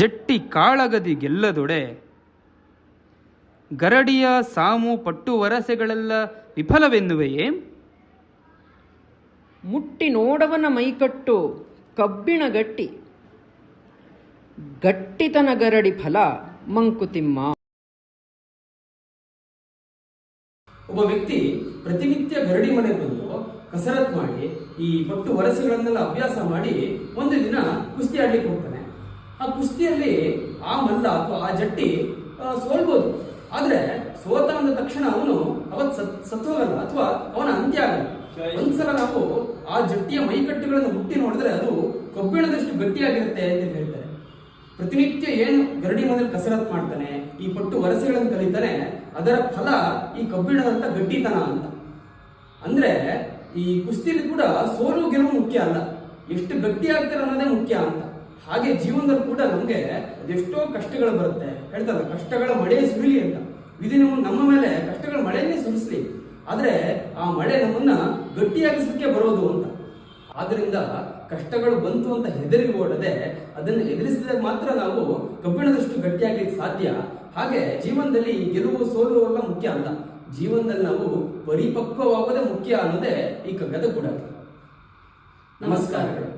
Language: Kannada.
ಜಟ್ಟಿ ಕಾಳಗದಿ ಗೆಲ್ಲದೊಡೆ ಗರಡಿಯ ಸಾಮು ಪಟ್ಟು ವರಸೆಗಳೆಲ್ಲ ವಿಫಲವೆನ್ನುವೆಯೇ? ಮುಟ್ಟಿ ನೋಡವನ ಮೈಕಟ್ಟು ಕಬ್ಬಿಣ ಗಟ್ಟಿ, ಗಟ್ಟಿತನ ಗರಡಿ ಫಲ ಮಂಕುತಿಮ್ಮ. ಒಬ್ಬ ವ್ಯಕ್ತಿ ಪ್ರತಿನಿತ್ಯ ಗರಡಿ ಮನೆ ಬಂದು ಕಸರತ್ ಮಾಡಿ ಈ ಪಟ್ಟು ವರಸೆಗಳನ್ನೆಲ್ಲ ಅಭ್ಯಾಸ ಮಾಡಿ ಒಂದು ದಿನ ಕುಸ್ತಿ ಆಡ್ಲಿಕ್ಕೆ ಹೋಗ್ತಾನೆ. ಆ ಕುಸ್ತಿಯಲ್ಲಿ ಆ ಮಲ್ಲ ಅಥವಾ ಆ ಜಟ್ಟಿ ಸೋಲ್ಬೋದು. ಆದ್ರೆ ಸೋತ ಅಂದ ತಕ್ಷಣ ಅವನು ಸತ್ತು ಹೋಗಲ್ಲ ಅಥವಾ ಅವನ ಅಂತ್ಯ ಆಗಲ್ಲ. ಒಂದ್ಸಲ ನಾವು ಆ ಜಟ್ಟಿಯ ಮೈಕಟ್ಟುಗಳನ್ನು ಮುಟ್ಟಿ ನೋಡಿದ್ರೆ ಅದು ಕಬ್ಬಿಣದಷ್ಟು ಗಟ್ಟಿಯಾಗಿರುತ್ತೆ ಅಂತ ಹೇಳ್ತಾರೆ. ಪ್ರತಿನಿತ್ಯ ಏನು ಗರಡಿ ಮನೆಯಲ್ಲಿ ಕಸರತ್ ಮಾಡ್ತಾನೆ, ಈ ಪಟ್ಟು ವರಸೆಗಳನ್ನು ಕಲಿತಾನೆ, ಅದರ ಫಲ ಈ ಕಬ್ಬಿಣದಂತ ಗಟ್ಟಿತನ ಅಂತ. ಅಂದ್ರೆ ಈ ಕುಸ್ತಿಯಲ್ಲಿ ಕೂಡ ಸೋಲು ಗೆಲುವು ಮುಖ್ಯ ಅಲ್ಲ, ಎಷ್ಟು ಗಟ್ಟಿ ಆಗ್ತಾರೆ ಅನ್ನೋದೇ ಮುಖ್ಯ ಅಂತ. ಹಾಗೆ ಜೀವನದಲ್ಲಿ ಕೂಡ ನಮ್ಗೆ ಅದೆಷ್ಟೋ ಕಷ್ಟಗಳು ಬರುತ್ತೆ. ಹೇಳ್ತಾರಲ್ಲ, ಕಷ್ಟಗಳ ಮಳೆ ಸುರಿಲಿ ಅಂತ. ವಿಧಿ ನಮ್ಮ ಮೇಲೆ ಕಷ್ಟಗಳ ಮಳೆಯನ್ನೇ ಸುರಿಸ್ಲಿ, ಆದ್ರೆ ಆ ಮಳೆ ನಮ್ಮನ್ನ ಗಟ್ಟಿಯಾಗಿಸಲಿಕ್ಕೆ ಬರೋದು ಅಂತ. ಆದ್ರಿಂದ ಕಷ್ಟಗಳು ಬಂತು ಅಂತ ಹೆದರಿ ಓಡದೆ ಅದನ್ನು ಎದುರಿಸಿದಾಗ ಮಾತ್ರ ನಾವು ಕಬ್ಬಿಣದಷ್ಟು ಗಟ್ಟಿಯಾಗ್ಲಿಕ್ಕೆ ಸಾಧ್ಯ. ಹಾಗೆ ಜೀವನದಲ್ಲಿ ಗೆಲುವು ಸೋಲು ಎಲ್ಲ ಮುಖ್ಯ ಅಲ್ಲ, ಜೀವನದಲ್ಲಿ ನಾವು ಪರಿಪಕ್ವವಾಗೋದೇ ಮುಖ್ಯ ಅನ್ನೋದೇ ಈ ಕಗ್ಗದ ಗುಣ. ನಮಸ್ಕಾರಗಳು.